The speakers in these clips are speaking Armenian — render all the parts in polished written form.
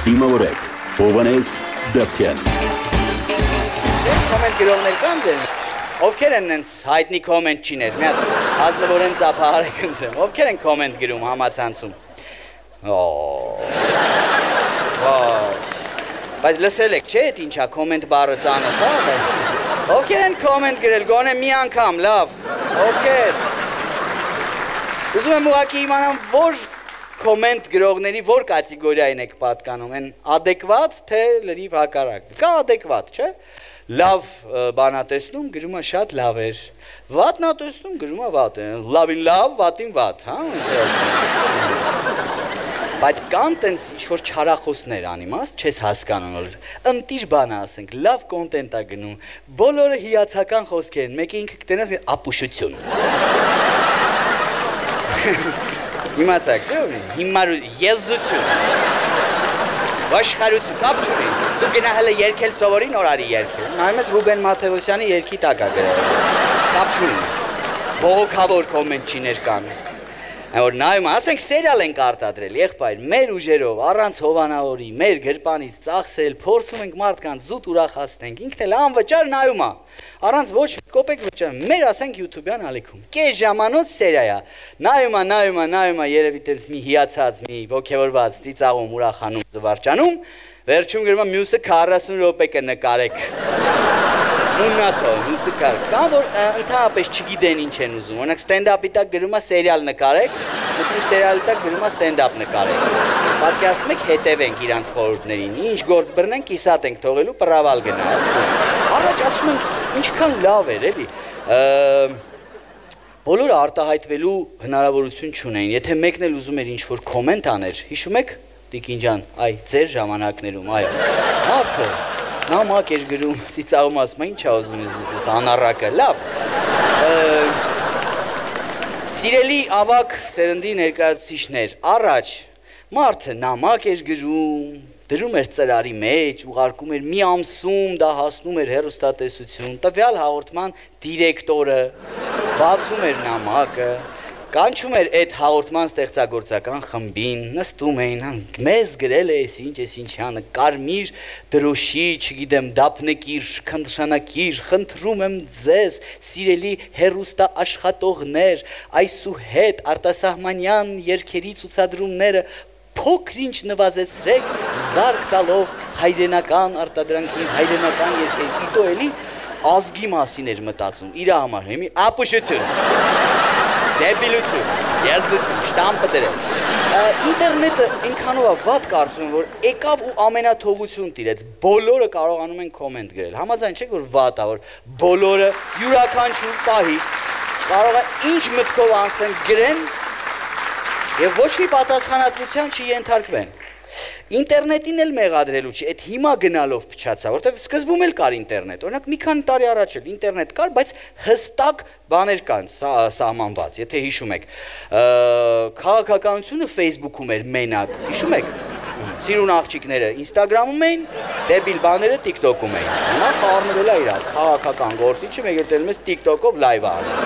Դիմավորեք Հովանես Դավթյան։ Կոմենտ գրողներ կան ձեր։ Ովքեր են նենց հայտնի կոմենտ չիներ։ Մի հատ ազնվորեն ծափահարեք ընտրեմ։ Ովքեր են կոմենտ գրում համացանցում։ Բայց լսել եք, չէ՞, այդ ինչա կոմենտ բառը ծանոթ, հա։ Ովքեր են կոմենտ գրել, գոնե մի անգամ, լավ։ Ովքեր։ Ուզում եմ ուղղակի իմանամ, որ կոմենտ գրողների որ կատեգորիային եք պատկանում, են ադեկվատ, թե լրիվ հակառակ։ Կա ադեկվատ, չէ՞։ Լավ բանա տեսնում, գրում է շատ լավ էր։ Վատն ա տեսնում, գրում է վատ է։ Լավին լավ, վատին վատ, հա։ Բայց կան տենց ինչ-որ չարախոսներ անիմաստ, չես հասկանում, որ ընտիր բան ասենք, լավ կոնտենտ ա գնում, բոլորը հիացական խոսքեր են, մեկը ինքը կտենաս ապուշություն։ Իմացակ, չէ՞ հիմար եզդություն, վաշխարություն, կապ չունի, դու գնա հələ երկել սովորի նոր արի երկել, նայում ես Ռուբեն Մաթևոսյանի երկի տակ ա գրել, կապ չունի, բողոքավոր կոմենտչիներ կան, որ նայում, ասենք սերիալ ենք արտադրել, եղբայր, մեր ուժերով, առանց հովանավորի, մեր գրպանից ծախսել, փորձում ենք մարդկանց զուտ ուրախացնենք, ինքն էլ անվճար նայում է, առանց ոչ կոպեկ վճար, մեր ասենք յութուբյան ալիքում, կես ժամանոց սերիա, նայում, երևի տենց մի հիացած, մի ոգևորված, ծիծաղում, ուրախանում, զվարճանում, վերջում գրում է մյուսը 40 րոպե կնկարեք։ Ուննաթո, մյուսը կար, կան որ ընդհանրապես չգիտեն ինչ են ուզում, օրինակ ստենդափի տակ գրում է սերիալ նկարեք, մտնում սերիալի տակ գրում է ստենդափ նկարեք։ Պատկերացնում եք հետևենք իրանց խորհուրդներին, ինչ գործ բռնենք, կիսատ ենք թողելու, պռավալ գնա։ Առաջ ասում են ինչքան լավ էր, էլի։ Բոլորը արտահայտվելու հնարավորություն չունեին, եթե մեկն էլ ուզում էր ինչ-որ կոմենտ աներ, հիշում եք, Տիկին ջան, այ ձեր ժամանակներում, այո, մարդը նամակ էր գրում, ծիծաղում ասում, ինչ ա ուզում ես անառակը, լավ։ Սիրելի ավակ սերնդի ներկայացուցիչներ, առաջ մարդը նամակ էր գրում, դրում էր ծրարի մեջ, ուղարկում էր մի ամսում, դա հասնում էր հեռուստատեսություն, տվյալ հաղորդման դիրեկտորը բացում էր նամակը, կանչում էր այդ հաղորդման ստեղծագործական խմբին, նստում էին, մեզ գրել է ես ինչանը, կարմիր դրոշի, չգիտեմ, դափնեկիր, քննշանակիր, խնդրում եմ ձեզ, սիրելի հեռուստա աշխատողներ, այսուհետ արտասահմանյան երգերի ցուցադրումները փոքր-ինչ նվազեցրեք, զարկ տալով հայրենական արտադրանքին, հայրենական երգերին, իտո էլի ազգի մասին էր մտածում, իր համար, հիմի ապուշություն, դեբիլություն, եզդություն, շտամպը դրեց, ինտերնետը ինքանով է վատ կարծում, որ եկավ ու ամենաթողություն տիրեց, բոլորը կարողանում են կոմենտ գրել, համաձայն չեք, որ վատ է, որ բոլորը յուրաքանչյուր պահի կարող է ինչ մտքով անցեն գրեն և ոչ մի պատասխանատվության չենթարկվեն։ Ինտերնետին էլ մեղադրելու չի, այդ հիմա գնալով փչացա, որտեղ սկզբում էլ կար ինտերնետ, օրինակ մի քանի տարի առաջ էլ ինտերնետ կար, բայց հստակ բաներ կան սահմանված, եթե հիշում եք, քաղաքականությունը Facebook-ում էր մենակ, հիշում եք, սիրուն աղջիկները Instagram-ում էին, դեբիլ բաները TikTok-ում էին, հիմա խառնվել է իրար, քաղաքական գործիչը մեկ էլ տելում ես TikTok-ով լայվ անում,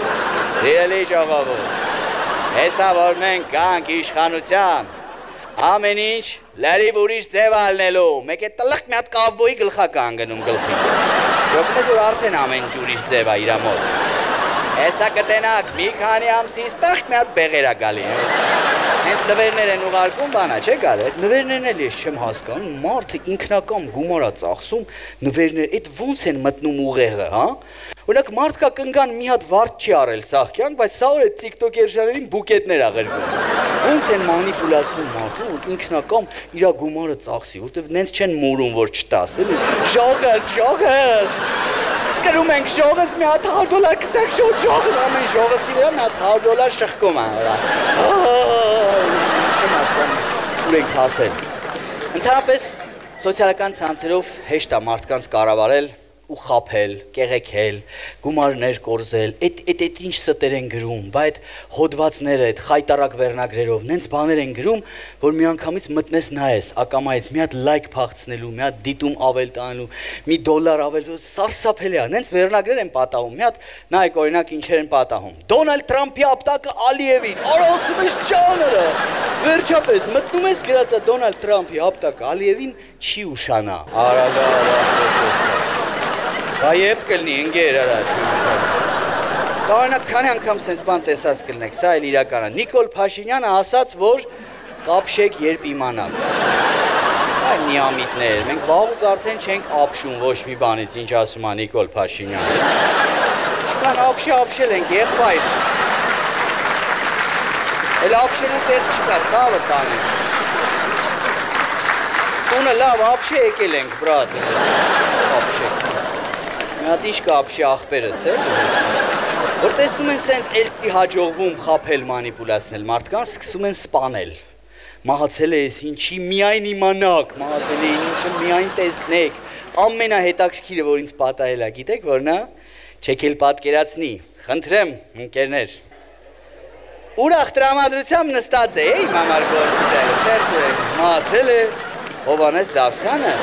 դիրելի ժողովուրդ, հեսա որ մենք կանք իշխանության, ամեն ինչ լրիվ ուրիշ ձև ալնելու, մեկ է տլխ մի հատ կավբոյի գլխական գնում գլխի, գոքում ես որ արդեն ամեն ինչ ուրիշ ձև է իրա մոտ, հեսա կտենակ մի քանի ամսից տղ մի հատ բեղերա գալի, հենց նվերներ են ուղարկում բանա, չէ գար, այդ նվերներն էլ ես չեմ հասկանում, մարդը ինքնակամ գումարա ծախսում, նվերներ, այդ ոնց են մտնում ուղեղը, հա? Օրինակ մարդկա կնգան մի հատ վարդ չի արել սաղքյան, բայց սա որ այդ տիկտոկերշաներին բուկետներ աղերվում, ոնց են մանիպուլացնում մարդը, որ ինքնակամ իրա գումարը ծախսի, որտև նենց չեն մորում, որ չտաս, էլի, ժողս, կրում ենք ժողս, մի հատ $100 կծեք ժողս, ամեն ժողսի վրա մի հատ $100 շխկում է, չեմ հասկանում, ուր ենք հասել։ Ընդհանրապես սոցիալական ցանցերով հեշտ է մարդկանց կառավարել, ու խափել, կեղեքել, գումարներ կորզել, այդ ինչ ստեր են գրում, բա այդ հոդվածները, այդ խայտարակ վերնագրերով, նենց բաներ են գրում, որ միանգամից մտնես նայես, ակամայից մի հատ լայք փախցնելու, մի հատ դիտում ավել տանելու, մի $1 ավել, սարսափելի է, նենց վերնագրեր են պատահում, մի հատ նայեք օրինակ ինչեր են պատահում։ Դոնալդ Թրամփի ապտակը Ալիևին, արա ասում ես ջաները։ Վերջապես մտնում ես գրածա Դոնալդ Թրամփի ապտակը Ալիևին չի ուշանա։ Արա Բա եփ կլնի ընկեր արա չի ուշանա։ Կարանակ քանի անգամ սենց բան տեսած կլնեք, սա էլ իրական է։ Նիկոլ Փաշինյանը ասաց, որ կապշեք երբ իմանաք։ Այ միամիտներ, մենք վաղուց արդեն չենք ապշում ոչ մի բանից, ինչ ասում է Նիկոլ Փաշինյանը։ Չկան ապշել ենք, եղբայր։ Էլ ապշելու տեղ չկա, ցավը տանենք։ Տունը լավ, ապշե եկել ենք, բրատ։ Ապշեք։ Մի հատ ինչ կա ապշի աղբերս, որ տեսնում են սենց էլպի հաջողվում խափել մանիպուլացնել մարդկանց, սկսում են սպանել։ Մահացել է ես ինչի միայն իմանաք, մահացել է ինչը միայն տեսնեք։ Ամենահետաքրքիրը, որ ինձ պատահել է, գիտեք որն է, չեք էլ պատկերացնի, խնդրեմ, ընկերներ։ Ուրախ տրամադրությամբ նստած է, իմ համար գործի տեղը, թերթ մահացել է Հովհաննես Դավթյանը,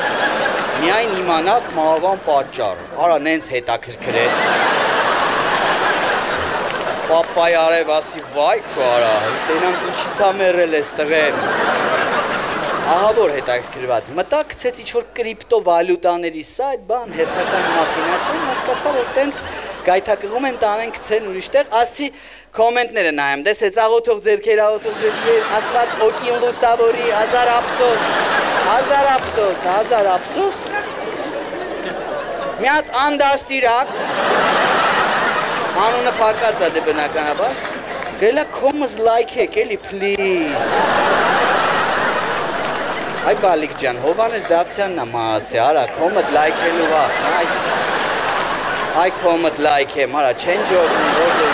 միայն իմանաք մահվան պատճառը, արա նենց հետաքրքրեց։ Պապայ արև ասի վայ քո արա, տենանք ինչից ա մեռել ես տղեն։ Ահա որ հետաքրքրված, մտա գցեց ինչ-որ կրիպտովալյուտաների սայթ, բան, հերթական մախինացիա, հասկացա, որ տենց գայթակղում են տանեն գցեն ուրիշ տեղ, ասի կոմենտները նայեմ, դես է ծաղոթող ձերքեր, աստված օկին լուսավորի, հազար ափսոս, մի հատ անդաստիրակ, անունը պակած է դե բնականաբար, գելա կոմս լայքեք, էլի, պլիզ, այ բալիկ ջան, Հովհաննես Դավթյանն է մահացել, արա, կոմդ լայքելու վաղ, այ կոմդ լայքեմ, արա, չեն ջողում, որդը,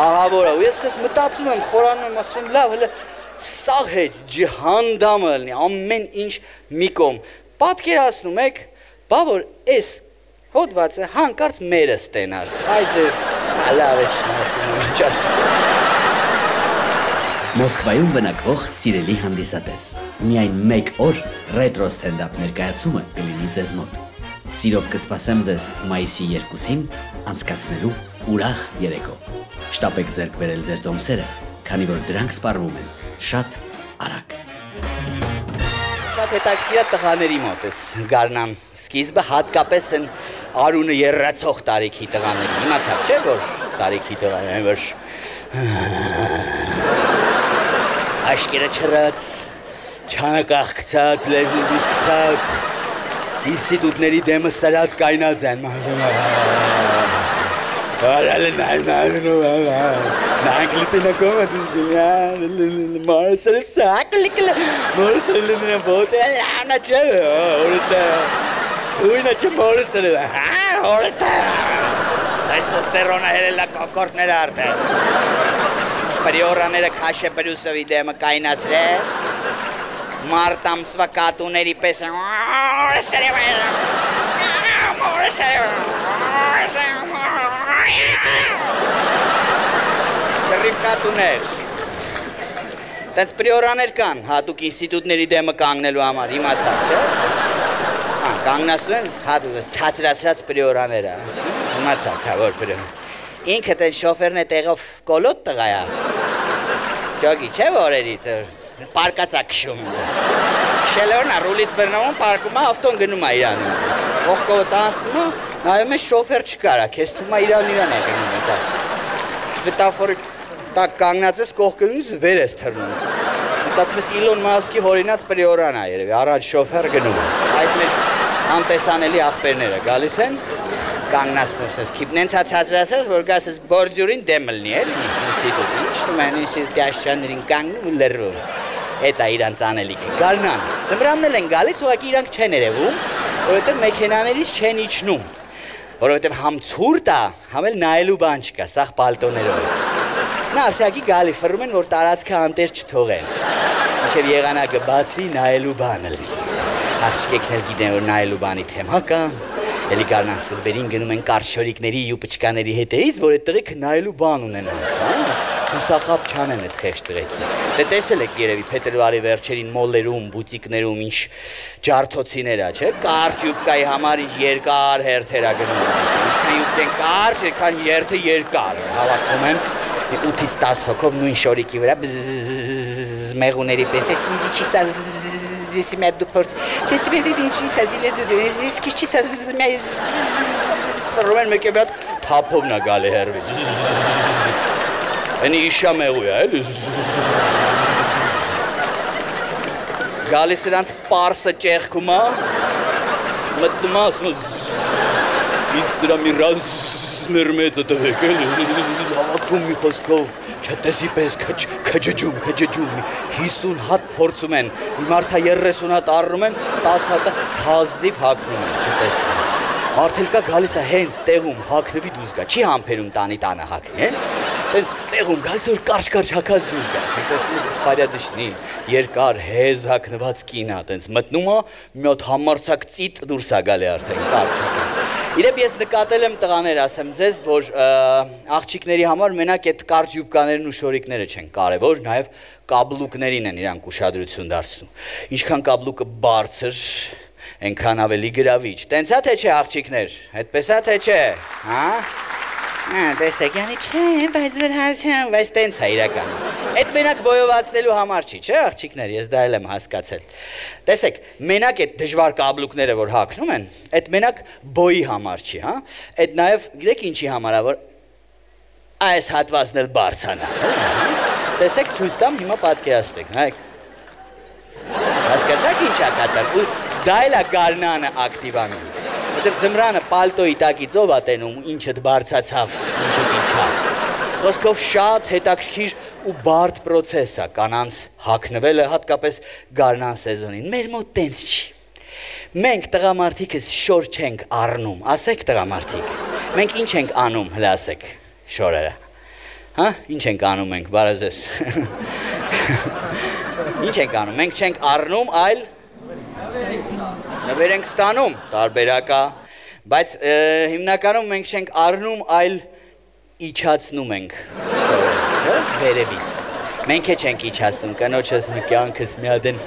ահա որա, ու ես ես մտածում եմ, խորանում եմ, ասում եմ, լավ, հլը, սաղ է ջհանդամը լնի, ամեն ինչ մի կոմ, պատկերացնում եք, բա որ ես հոդվածը հանկարծ մերը ստենար, այ ձեր, լավ է չնացում եմ, ինչ ասում Մոսկվայում բնակվող սիրելի հանդիսատես, միայն մեկ օր ռետրո ստենդապ ներկայացումը կլինի ձեզ մոտ։ Սիրով կսպասեմ ձեզ մայիսի 2-ին անցկացնելու ուրախ երեկո։ Շտապեք ձեռք բերել ձեր տոմսերը, քանի որ դրանք սպառվում են շատ արագ։ Շատ հետաքրքիր է տղաների մոտ էս գարնան սկիզբը հատկապես են արունը երրացող տարիքի տղաների։ Իմացաք չէ որ տարիքի տղաներ որ Աշկերը չրած, չանը կաղկցած, լեզուն դուսկցած, ինստիտուտների դեմը սրած կայնած են, նայք լիպինակով է դուսկում, մարսել սակ լիկլ, մարսել լիպինա բոտ է, նա չէ, ույնա չէ մարսել է, տեստոստերոնը հերել է կոկորտներ արդեն, Պրիորաները քաշե բրուսովի դեմը կայնացրե, մարդ ամսվա կատուների պես կռիվ կատուներ, տենց պրիորաներ կան, հատուկ ինստիտուտների դեմը կանգնելու համար, իմացավ, չէ? Կանգնասու են ցածրացրած պրիորաները, իմացավ, որ պրիորաներ Ինքդ են շոֆերն է տեղով կոլոտ տղա է, ճոգի չէ որերից, պարկացա կշում, շելորն է ռուլից բրնովում, պարկում է, ավտոն գնում է իրան, ողկովը տանցնում է, նայում է շոֆեր չկարա, կեզ թվում է իրան է գնում է տակ, սվետաֆորը տակ կանգնած ես կողքնից վեր ես թրնում, մտածում ես Իլոն Մասկի հորինած պրիորան է երևի, առաջ շոֆեր գնում է, այդ մեջ անտեսանելի աղբերները գալիս են, կանգնացնում ես, քիպնենց հացածրացած, որ գաս ես բորդյուրին դեմը լնի, էլ ինստիտուտ, ինչնում են ինստիտուտի աշճաններին կանգնում ու լրվում, էտ է իրանց անելիքը, գարնան, ծմրանն էլ են գալիս, ուղղակի իրանք չեն երևում, որովհետև մեքենաներից չեն իջնում, որովհետև համ ցուրտ է, համ էլ նայելու բան չկա, սաղ պալտոներով, նա ասյակի գալի ֆռում են, որ տարածքը անտեր չթողեն, մինչև եղանակը բացվի նայելու բանը լնի, Աղջիկներ գիտեն, որ նայելու բանի թեմա կա։ Էլի գարնան սկզբերին գնում են կարճ շորիկների ու պճկաների հետևից, որ այդ տղեքը նայելու բան ունենան, հա։ Հուսախապ չանեն այդ խեղճ տղեկին։ Դե տեսել եք երևի փետրվարի վերջերին մոլերում, բուտիկներում ինչ ջարդոցիներ ա, չէ՞։ Կարճ յուբկայի համար ինչ երկար հերթեր ա գնում։ Ինչքան յուբկեն կարճ, այնքան երթը երկար։ Հավաքում են 8-ից 10 հոգով նույն շորիկի վրա մեղուների պես էս ինձ չի սա զիսի մեծ դուփորձ։ Քեսի մեծ ինձ չի սա զիլե դու էս քիչ չի սա մեծ ֆորմեն մեկը բատ թափով նա գալի հերվից։ Անի իշա մեղու է, էլի։ Գալիս նրանց պարսը ճեղքում ա, մտնում ա, ասում ինձ սրա մի ռազներ մեծը տվեք, էլի, հավաքում մի խոսքով, չտեսի պես քջջում, 50 հատ փորձում են, մարդա 30 հատ առնում են, 10 հատը հազիվ հագնում են, չտեսնում։ Արդելկա գալիս է հենց տեղում հագնվի դուզ գա, չի համբերում տանը հագնի, են։ Տենց տեղում գալիս որ կարճ հագած դուրս գա, տեսնում ես սպարյա դշնի, երկար հերզ հագնված կինա, տենց մտնում է, մի հատ համարցակ ծիտ դուրս է գալի արդեն կարճ հագած։ Իրեպ ես նկատել եմ տղաներ, ասեմ ձեզ, որ աղջիկների համար մենակ այդ կարճ յուբկաներն ու շորիկները չեն կարևոր, նաև կաբլուկներին են իրանք ուշադրություն դարձնում։ Ինչքան կաբլուկը բարձր, այնքան ավելի գրավիչ։ Տենց է թե չէ աղջիկներ, այդպես է թե չէ, հա։ Տեսեք, յանի չէ, բայց տենց է իրականում։ Այդ մենակ բոյովացնելու համար չի, չէ աղջիկներ, ես դա էլ եմ հասկացել։ Տեսեք, մենակ այդ դժվար կաբլուկները, որ հագնում են, այդ մենակ բոյի համար չի, հա։ Այդ նաև գիտեք ինչի համար է, որ այս հատվածն էլ բարձանա։ Տեսեք, ցույց տամ, հիմա պատկերացրեք, նայեք։ Հասկացաք ինչ է կատարվում, դա էլ է գարնանը ակտիվանում։ Որտեղ ձմռանը պալտոյի տակից ով ա տենում, ինչդ բարձացավ, ինչդ իջավ։ Ոսկով շատ հետաքրքիր ու բարդ պրոցես է կանանց հագնվելը, հատկապես գարնան սեզոնին։ Մեր մոտ տենց չի։ Մենք տղամարդիկս շոր չենք առնում, ասեք տղամարդիկ։ Մենք ինչ ենք անում, հլը ասեք, շորերը։ Հա, ինչ ենք անում մենք, բարեզես։ Ինչ ենք անում, մենք չենք առնում, այլ նվեր ենք ստանում, տարբերակա, բայց հիմնականում մենք չենք առնում, այլ իջացնում ենք շորերը, վերևից։ Մենք է չենք իջացնում, կնոջս մի կյանքս մի հատ են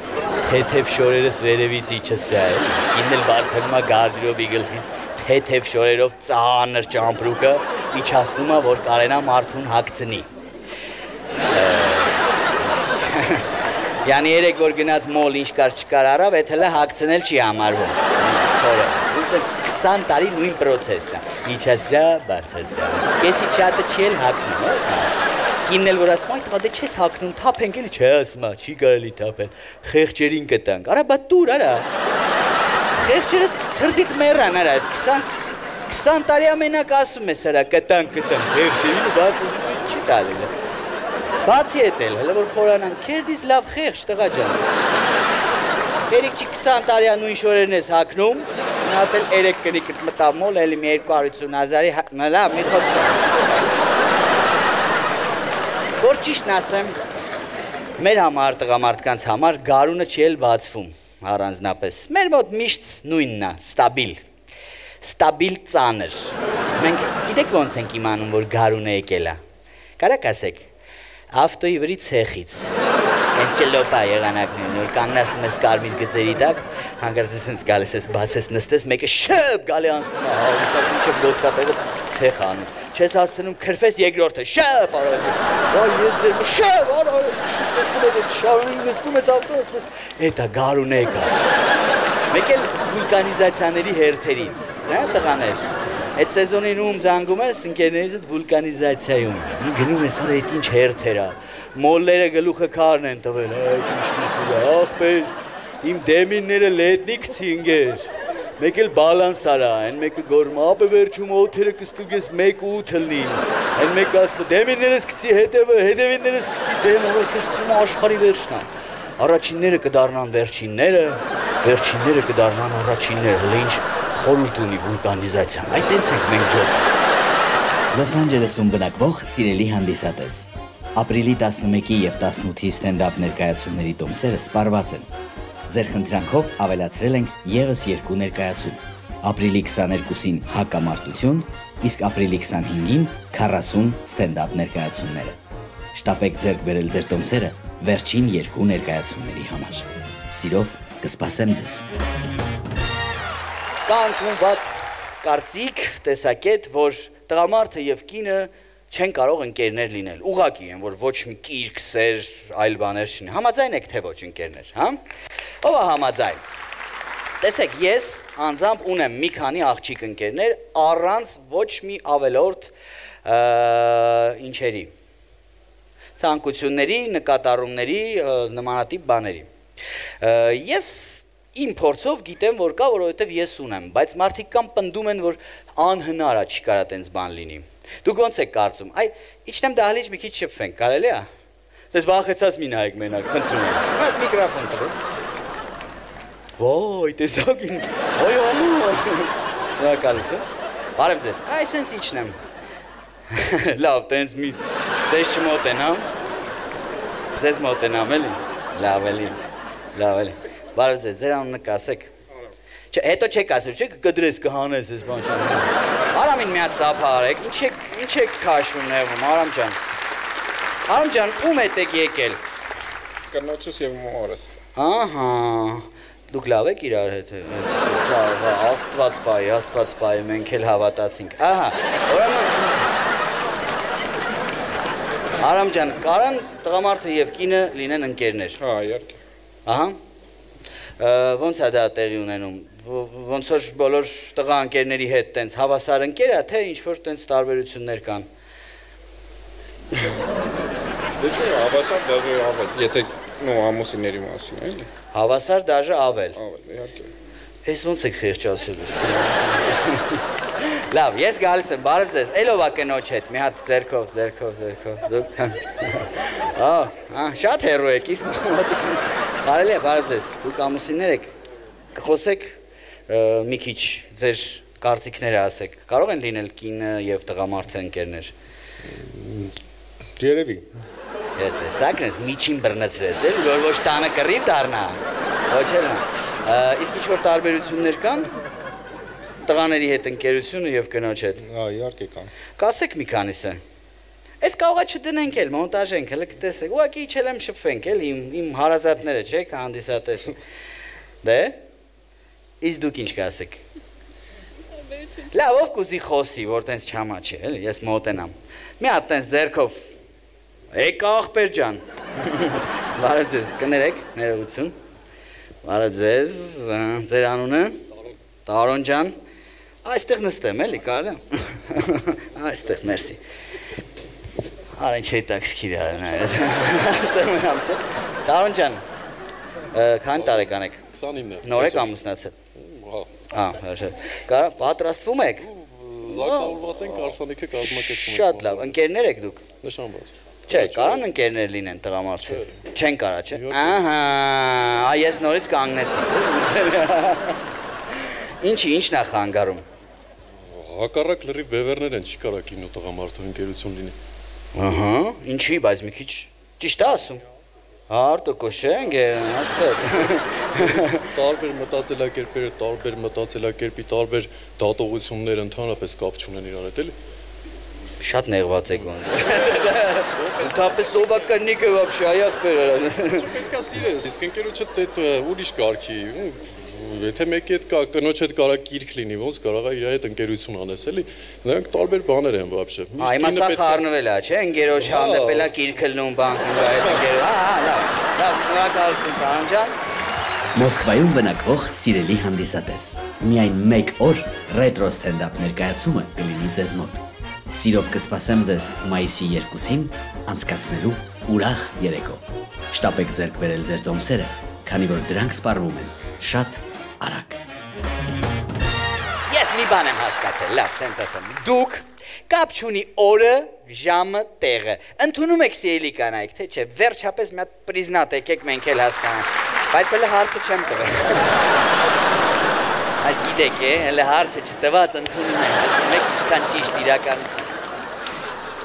թեթև շորերս վերևից իջացրա է, իննել բարձրնում է գարդիրով իգլխից, թեթև շորերով ծանր ճամպրուկը իջացնում է, որ կարենա մարդուն հագցնի։ Յանի երեք որ գնաց մոլ ինչ կար չկար առավ, այդ հլը հագցնել չի համարվում, շորը, 20 տարի նույն պրոցեսն է, իջասրա, բարձասրա, կեսի չատը չի էլ հագնում, կինն էլ որ ասում, այդ հատը չես հագնում, թապ ենք էլի, չէ ասմա, չի կարելի թապել, խեղջերին կտանք, արա բա տուր, արա, խեղջերը ծրդից մերան, արա, 20 տարի ամենակ ասում ես, արա, կտանք, խեղջերին ու բարձասրա չի տալել, բացի էտ էլ, հլը որ խորանան, քեզնից լավ խեղջ տղա ջան։ Երիք չի 20 տարյա նույն շորերն ես հագնում, նատ էլ երեք կնիկդ մտավ մոլ, էլի մի 250,000-ի լավ, մի խոսք։ Որ ճիշտն ասեմ, մեր համար, տղամարդկանց համար գարունը չի էլ բացվում, առանձնապես։ Մեր մոտ միշտ նույնն է, ստաբիլ ծանր։ Մենք գիտեք ոնց ենք իմանում, որ գարունը եկել է։ Կարակ ասեք։ Ավտոյի վրի ցեխից, են ճլոպա եղանակներն, որ կանգնացնում ես կարմիր գծերի տակ, հանգարց ես գալիս ես բացես նստես, մեկը շըպ գալի անցնում է, մինչև գոտկատեղը ցեխ անում, չես հասցնում քրֆես երկրորդը, շըպ արել, շըպ, նստում ես ավտոյս, էտա գարուն եկա, մեկ էլ վուլկանիզացիաների հերթերից, տղաներ, այդ սեզոնին ում զանգում ես, ընկերներիցդ վուլկանիզացիայում, գնում ես արա այդ ինչ հերթեր է, մոլները գլուխը քարն են տվել, այդ ինչ շուտուր է, աղբեր, իմ դեմինները լետնի կցի ընգեր, մեկ էլ բալանս արա, են մեկը գորում, ապը վերջում օթերը կստուգ ես 1-8 հլնի, են մեկը ասում, դեմիններս կցի հետևիններս կցի դեմը, որ կստում աշխարի վերջնա, առաջինները կդարնան վերջինները կդարնան առաջինները, հլը ինչ խորուրդ ունի վուլկանիզացիան, այդ տենց ենք մենք ջոկ։ Լոս Անջելեսում բնակվող սիրելի հանդիսատես։ Ապրիլի 11-ի և 18-ի ստենդափ ներկայացումների տոմսերը սպառված են։ ձեր խնդրանքով ավելացրել ենք ևս 2 ներկայացում։ Ապրիլի 22-ին հակամարտություն, իսկ ապրիլի 25-ին 40 ստենդափ ներկայացումները։ Շտապեք ձեռք բերել ձեր տոմսերը վերջին 2 ներկայացումների համար։ Սիրով կսպասեմ ձեզ։ Կա ընդունված կարծիք, տեսակետ, որ տղամարդը եւ կինը չեն կարող ընկերներ լինել։ Ուղղակի են, որ ոչ մի կիրք, սեր, այլ բաներ չունի։ Համաձայն եք թե ոչ ընկերներ, հա? Ով է համաձայն։ Տեսեք, ես անձամբ ունեմ մի քանի աղջիկ ընկերներ առանց ոչ մի ավելորդ ինչերի, ցանկությունների, նկատառումների, նմանատիպ բաների։ Ես իմ փորձով գիտեմ, որ կա, որովհետև ես ունեմ, բայց մարդիկ կամ պնդում են, որ անհնար է, չի կարա տենց բան լինի։ Դուք ոնց եք կարծում, այ իջնեմ դահլիճ մի քիչ շփվենք, կարելի է։ Դες վախեցած մի նայեք մենակ, խնդրում եմ։ Այդ միկրոֆոն տվեք։ Ոյ, տեսակ իմ։ Ոյ, ամուր։ Շնորհակալություն։ Բարև ձեզ։ Այ սենց իջնեմ։ Լավ, տենց մի ձեզ չմոտենամ։ Ձեզ մոտենամ էլի։ Լավ էլի։ Լավ էլի։ Բարև ձեզ, ձեր անունը կասեք։ Հետո չեք ասել, չէ՞ կկդրես, կհանես այս բան չան։ Արամին մի հատ ծափ արեք, ինչ եք քաշում նեղում, Արամ ջան։ Արամ ջան, ում հետ եք եկել։ Կնոջս եւ մորս։ Ահա։ Դուք լավ եք իրար հետ։ Աստված պայի, մենք էլ հավատացինք։ Ահա, ուրեմն Արամ ջան, կարան տղամարդը եւ կինը լինեն ընկերներ։ Հա, իհարկե։ Ահա։ Ոնց է դա տեղի ունենում։ Ոնց որ բոլոր տղա ընկերների հետ տենց հավասար ընկեր է, թե ինչ-որ տենց տարբերություններ կան։ Դե չէ, հավասար դաժե ավել, եթե ամուսինների մասին, էլի։ Հավասար դաժե ավել։ Ավել, իհարկե։ Էս ոնց եք խեղճ ասել։ Լավ, ես գալիս եմ, բարև ձեզ, էլով ա կնոջ հետ, մի հատ ձերքով, դուք։ Շատ հեռու եք, իսկ բարելի է, բարև ձեզ, դուք ամուսիններ եք, կխոսեք մի քիչ ձեր կարծիքները ասեք, կարող են լինել կինը և տղամարդը ընկերներ։ Երևի։ Տեսակն ես միջին բռնեցրեց, որ ոչ տանը կռիվ դառնա, ոչ էլ նա։ Իսկ ինչ-որ տարբերություններ կան տղաների հետ ընկերությունը և կնոջ հետ։ Հա, իհարկե կան։ Կասեք մի քանիսը։ Այս կաղա չդնենք էլ, մոնտաժենք, հլը կտեսեք, ուղղակի իջել եմ շփվենք էլ, իմ հարազատները չեք, հանդիսատես։ Դե, իսկ դուք ինչ կասեք։ Լավ, ով կուզի խոսի, որ տենց չհամաչի, էլի, ես մոտենամ։ Մի հատ տենց ձեռքով, եկա աղբեր ջան։ Բարև ձեզ, կներեք, ներողություն։ Բարև ձեզ, ձեր անունը։ Տարոն ջան։ Այստեղ նստեմ, էլի, կարելի է։ Այստեղ, մերսի։ Արա ինչ հետաքրքիր է նայես։ Այստեղ մնամ, չէ։ Տարոն ջան, քանի տարեկան եք։ 29։ Նոր եք ամուսնացել։ Հա։ Պատրաստվում եք։ Զաքսավորված ենք, արսանիքը կազմակերպում ենք։ Շատ լավ, ընկերներ եք դուք։ Նշանված։ Չէ, կարան ընկերներ լինեն տղամարդը։ Չեն կարա, չէ։ Ահա, ես նորից կանգնեցի։ Ինչն է խանգարում։ Հակառակ լրիվ բևերներ են, չի կարա կինո տղամարդը ընկերություն լինի։ Ահա, ինչի, բայց մի քիչ ճիշտ է ասում։ Արտոկոս չէ, աստեղ։ Տարբեր մտածելակերպերը, տարբեր մտածելակերպի, տարբեր դատողություններ ընդհանրապես կապ չունեն իրար հետ, էլի։ Շատ նեղված եք ոնց։ Իսկապես սովակարնիկը вообще այախ բերել։ Չպետք է սիրես, իսկ ընկերոջը դե ուրիշ կարգի։ Եթե մեկի հետ կա կնոջ հետ կարա կիրք լինի, ոնց կարող է իր հետ ընկերություն անես, էլի։ Նրանք տարբեր բաներ են вообще։ Հիմա սա խառնվել է, չէ՞, ընկերոջ հանդեպ էլա կիրքը լնում բանկի այդ ընկերը։ Լավ, շնորհակալություն, պարոն ջան։ Մոսկվայում բնակվող սիրելի հանդիսատես։ Միայն 1 օր ռետրո ստենդափ ներկայացումը կլինի ձեզ մոտ։ Սիրով կսպասեմ ձեզ մայիսի 2-ին անցկացնելու ուրախ երեկո։ Շտապեք ձեռք բերել ձեր տոմսերը, քանի որ դրանք սպառվում են շատ արագ։ Ես մի բան եմ հասկացել, լավ, սենց ասեմ։ Դուք կապ չունի օրը, ժամը, տեղը։ Ընդունում եք սիրելի կանայք, թե չէ, վերջապես մի հատ պրիզնատ եկեք մենք էլ հասկանանք։ Բայց հələ հարցը չեմ տվել։ Այդ գիտեք, հələ հարցը չտված ընդունում ենք, մեկ ինչքան ճիշտ իրականություն։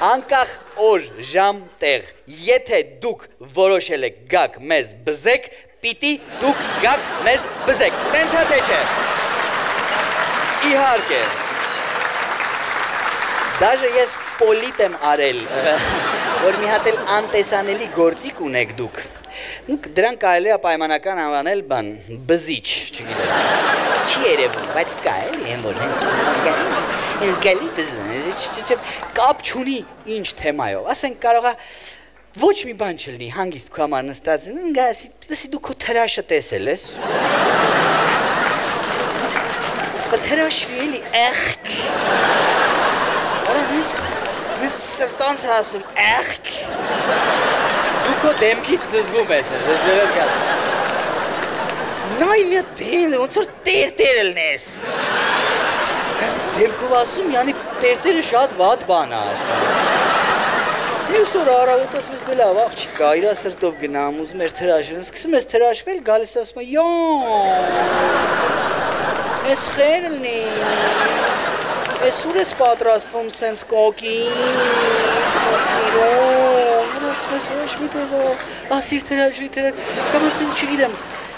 Անկախ օր, ժամ, տեղ, եթե դուք որոշել եք գաք մեզ բզեք, պիտի դուք գաք մեզ բզեք։ Տենց թե չէ։ Իհարկե։ Դաժե ես պոլիտ եմ արել, որ մի հատ էլ անտեսանելի գործիք ունեք դուք։ Դրան կարելի է պայմանական անվանել բան, բզիչ, չգիտեմ։ Չի երևում, բայց կա էլի եմ որ հենց գալի բզիչ, կապ չունի ինչ թեմայով, ասենք կարող է ոչ մի բան չլինի, հանգիստ քո համար նստած, դասի դու քո թրաշը տեսել ես։ Թրաշվի էլի էխք։ Արա հենց սրտանց ասում էխք։ Դու քո դեմքից զզվում ես, զզվել կա։ Նայ մի դեն, ոնց որ տերտեր ելնես։ Ես դեմքով ասում, յանի տերտերը շատ վատ բան է։ Մյուս օր առավոտ ասում ես դե լավ աղջիկա, իրա սրտով գնամ, ուզում էր թրաշվել, սկսում ես թրաշվել, գալիս ասում է ես խեր լնի, ես ուր ես պատրաստվում սենց կոկին, սենց սիրոն, ասում ես ոչ մի տեղ, ասիր թրաշվի, կամ ասեն չգիտեմ,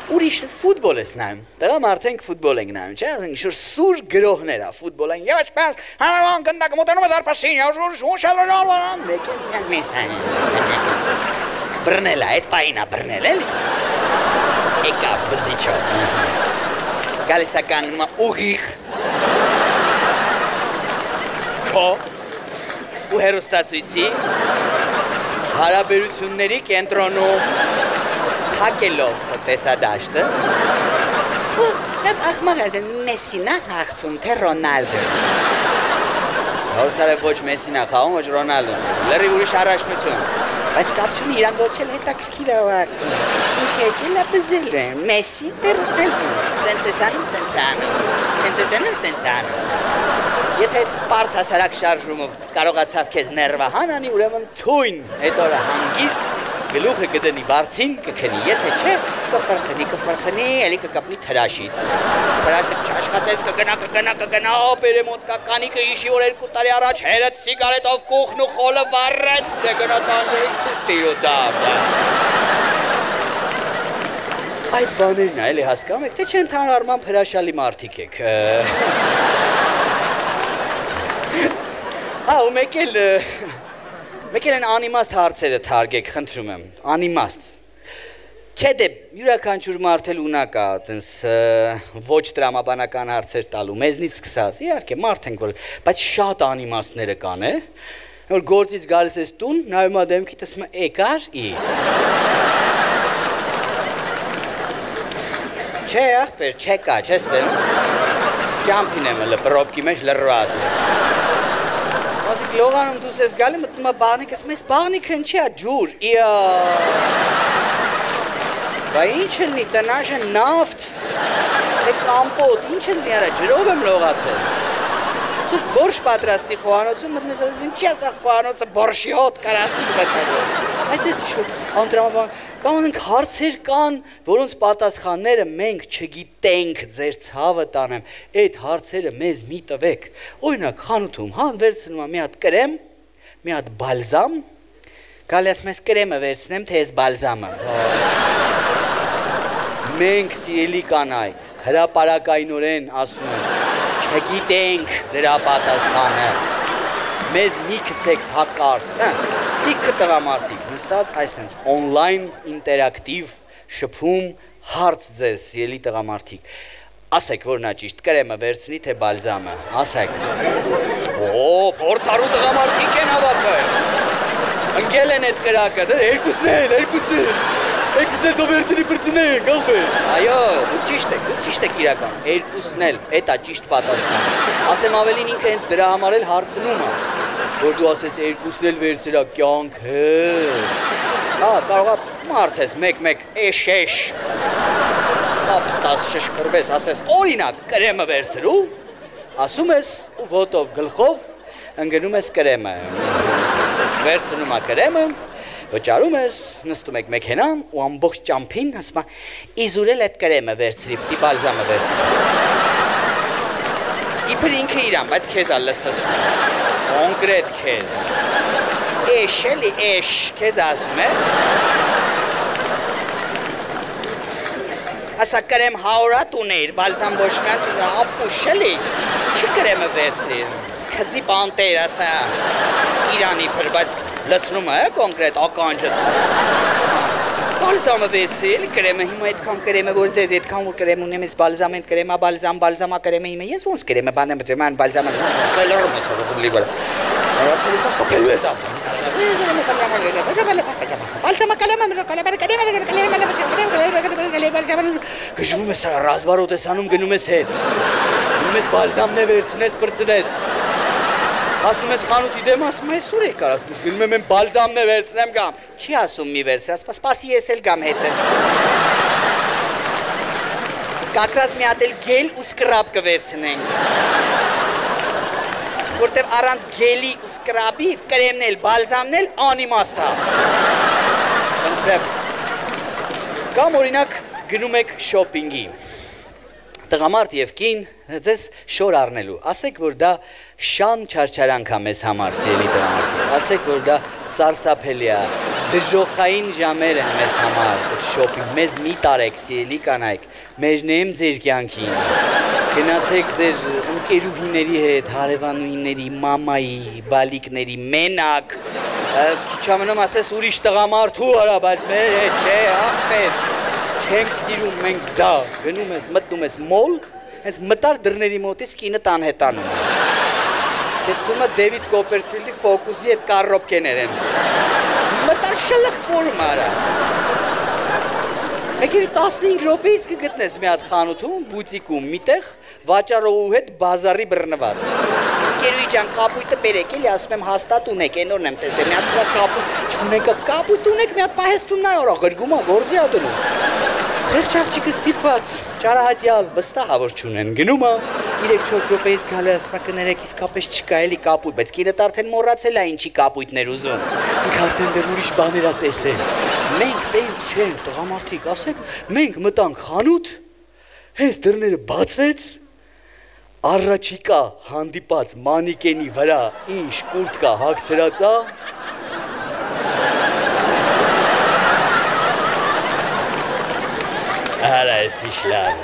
ուրիշ ֆուտբոլ ես նայում, տղամ արդենք ֆուտբոլ ենք նայում, չէ, ինչ-որ սուր գրոհներ է ֆուտբոլ են, և այսպես, հանրան գնդակ մոտենում ես արպասին, բրնել է, այդ պային է բրնել էլի, եկավ բզիչով, գալիս է կանգնում է ուղիղ, քո ու հեռուստացույցի հարաբերությունների կենտրոնում հակելով տեսադաշտը ու այդ աղմաղ է Մեսին է հաղթում, թե Ռոնալդը հորսար է ոչ Մեսին է խաղում, ոչ Ռոնալդը լրի ուրիշ առաջնություն բայց կապ չունի իրան ոչ էլ հետաքրքիր է վակում ինքը եկել է բզել է Մեսի, թե Ռոնալդը սենց ես անում, սենց է անում սենց ես անում, սենց է անում եթե պարզ հասարակ շարժումով կարողացավ քեզ ներվահան անի, ուրեմն թույն, հետո հանգիստ գլուխը կդնի բարձին, կքնի, եթե չէ, կֆրծնի, էլի կկապնի թրաշից։ Թրաշը չաշխատեց, կգնա, պերեմոտ կականիկը իշի որ 2 տարի առաջ հերդ սիգարետով կուխն ու խոլը վառեց, դե գնա տանջեի տիրո դավ։ Այդ բաներն է, էլի հասկանում եք, թե չէ ընդհանուր առմամբ հրաշալի մարդիկ եք։ Հա, ու մեկ էլ են անիմաստ հարցերը թարգեք, խնդրում եմ, անիմաստ։ Չէ դե, յուրաքանչյուր մարդ էլ ունակ է, տենց ոչ տրամաբանական հարցեր տալու, մեզնից սկսած, իհարկե, մարդ ենք որ, բայց շատ անիմաստները կան, որ գործից գալիս ես տուն, նայում ա դեմքի տեսում է եկար ի։ Չէ, աղբեր, չեկա, չես դեմ, ճամփին եմ հլը, պրոպկի մեջ լրված է։ Ասիկ լողանում դուս ես գալի, մտնում է բաղնիկ, ասում ես բաղնիքը ինչի է ջուր, իա Բա ինչ էլնի, տնաժը նավթ, թե կամպոտ, ինչ էլնի արա, ջրով եմ լողացել Սուր բորշ պատրաստի խոհանոցում, մտնես ասես ինչի ասա խոհանոցը բորշի հոտ կարասից բացադրել Այդ է շուտ, անտրամաբան, կանենք հարցեր կան, որոնց պատասխանները մենք չգիտենք ձեր ցավը տանեմ, այդ հարցերը մեզ մի տվեք, օրինակ խանութում, հա, վերցնում եմ մի հատ կրեմ, մի հատ բալզամ, գալի ասում ես կրեմը վերցնեմ, թե ես բալզամը, մենք սիրելի կանայք, հրապարակայնորեն ասում եմ, չգիտենք դրա պատասխանը, մեզ մի գցեք հակարդ, իքը տղամարդիկ, նստած այսպես on-line ինտերակտիվ շփում հարց ձեզ, սիրելի տղամարդիկ, ասեք որ նա ճիշտ կրեմը վերցնի, թե բալզամը, ասեք, փորձառու տղամարդիկ են հավաքել, ընկել են այդ կրակը, երկուսն էլ դու վերցնի պրծնենք, աղբեր, այո, դուք ճիշտ եք իրական, երկուսն էլ, էտ է ճիշտ պատասխան, ասեմ ավելին ինքը հենց դրա համար էլ հարցնում է, որ դու ասես երկուսն էլ վերցրա կյանք կարող է մարդ ես մեկ էշ, խապստաս շշկրվես, ասես օրինակ կրեմը վերցրու, ասում ես ու ոտով գլխով ընգնում ես կրեմը, վերցնում է կրեմը, վճարում ես, նստում եք մեքենան ու ամբողջ ճամփին ասում է իզուրել այդ կրեմը վերցրի, պտի բալզամը վերցրի իբր ինքը իրան, բայց քեզ ա լսսում կոնկրետ քեզ էշ էլի էշ, քեզ ասում է ասա կրեմ հաորատ ուներ, բալզամ ոչմյան ապուշելի, չի կրեմը վերցրին, կծի պանտեր, ասա իրանի պր, բայց լծնում է կոնկրետ ականջը, բալզամը վերցրին, կրեմը հիմա այդքան կրեմը, որ ձեզ այդքան որ կրեմ ունեմ, ես բալզամ են կրեմա, բալզամա կրեմը հիմա, ես ոնց կրեմը բանեմ դրման բալզամը, խելորում ես հորոքուլի վրա, արարթելիսա խպելու ես ապ, գժվում ես ռազվարոտ ես անում գնում ես հետ, գնում ես բալզամն է վերցնես պրծնես, ասում ես խանութի դեմ ասում ես ուր եք ասում ես գնում եմ բալզամն է վերցնեմ գամ, չի ասում մի վերցրես, սպասի ես էլ գամ հետը, կակրած մի հատ էլ գել ու սկրապ կվերցնենք, որտև առանց գելի ու սկրապի կրեմն էլ բալզամն էլ անիմաստ է, ընտրեմ, կամ օրինակ գնում եք շոպինգի, տղամարդ և կին ձեզ շոր առնելու, ասեք, որ դա շան չարչարանք է մեզ համար, սիրելի տղամարդի, ասեք, որ դա սարսափելի է, դժոխային ժամեր են մեզ համար, շոպինգ, մեզ մի տարեք, սիրելի կանայք, մեջնեմ ձեր կյանքին, գնացեք ձեր ընկերուհիների հետ, հարևանուհիների, մամայի, բալիկների, մենակ, քիչ ամենում ասես ուրիշ տղամարդու արա, բայց մեր հետ չէ, ախպեր, չենք սիրում մենք դա, գնում ես, մտնում ես մոլ, հենց մտար դռների մոտից կինը տան հետանում է։ Քեզ թվում է Դեվիդ Կոպերֆիլդի ֆոկուսի հետ կարրոպկեներ են։ Մտար շլխ կորում արա։ Եկի 15 րոպեից կգտնես մի հատ խանութում, բուտիկում, միտեղ վաճառողու հետ բազարի բռնված։ Կերուի ջան, կապույտը բերեք, էլի ասում եմ հաստատ ունեք, էնորն եմ տեսել, մի հատ սրա կապույտ չունեք, կապույտ ունեք, մի հատ պահեստումն այ օրա, գրգում է, գործի ա դնում։ Խեղճ աղջիկը ստիպված, ճարահատյալ, վստահ որ չունեն, գնում է, 3-4 րոպեից գալի ասում է կներեք իսկապես չկա էլի կապույտ, բայց կինը արդեն մոռացել է ինչի կապույտներ ուզում։ Ինքը արդեն դեռ ուրիշ բաներ ա տեսել։ Մենք տենց չենք, տղամարդիկ, ասեք, մենք մտանք խանութ, հենց դռները բացվեց, առաջիկա հանդիպած մանիկենի վրա ինչ կուրտկա հագցրած ա, Արա ես իշլան,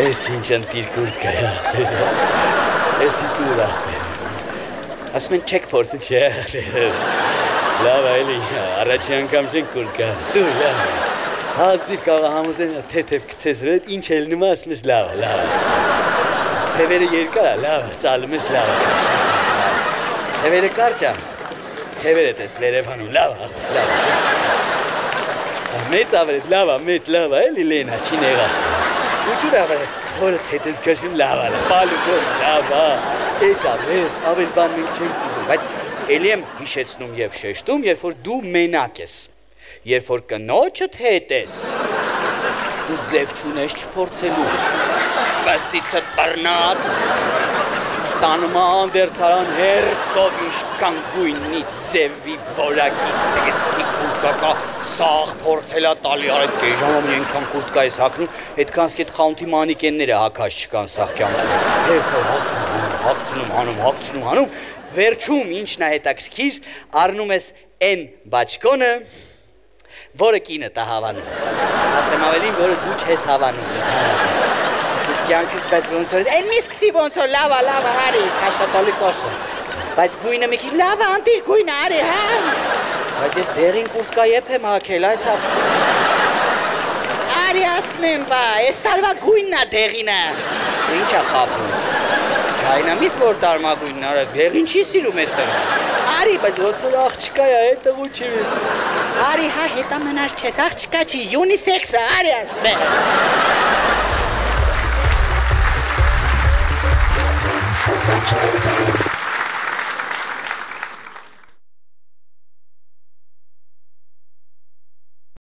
ես ինչ ընտիր կուրտկա յախսեր, ես իտուր ախպեր, ասում են չեք փորձն չէ ախպեր, լավ այլի, առաջի անգամ չենք կուրտկա, դու լավ, հազիվ կաղա համուզեն թեթև կծես վետ, ինչ էլնում ասում ես լավ, թևերը երկար լավ, ծալում ես լավ, թևերը կարճ թևերը տես վերևանում, լավ, մեծ ավրետ, լավ, էլի լենա, չի նեղասն։ Ուջուր ավրետ, հորը թետես գաշում լավ ալը, պալուգոն, լավ, էտ ավրետ, ավել բան մենք չենք կիզում, բայց էլի եմ հիշեցնում և շեշտում, երբ որ դու մենակ ես, երբ որ կնոջդ հետ ես, դու ձև չունես չփորձելու, կսիցդ բռնած, տանում անդերցարան հերթով իշկան գույնի ձևի որակի տեսքի կուրտկա սաղ փորձելա տալի արդ կեժամում ենքան կուրտկա ես հակնում, հետքան սկետ խանութի մանիկենները հակած չկան սաղ կյանքում, հերթով հակցնում, վերջում ինչն է հետաքրքիր, առնում ես են բաչկոնը, որը կինը տա հավանում, ասեմ ավելին, որը դու չես հավանում, Ես կյանքից բայց ոնց որ են մի սկսի ոնց որ լավա հարի քաշատալի կոշը բայց գույնը մի քիչ լավա անտիր գույնը արի հա բայց ես դեղին կուրտկա եփ եմ հագել այս արի ասում եմ բա այս տարվա գույնն է դեղինը ինչ է խափում չայնամից որ տարմա գույնն արա դեղին չի սիրում այդ տղա արի բայց ոնց որ աղջկա է այդ տղու չի արի հա հետա մնաց չես աղջկա չի յունիսեքս է արի ասում եմ Thank you.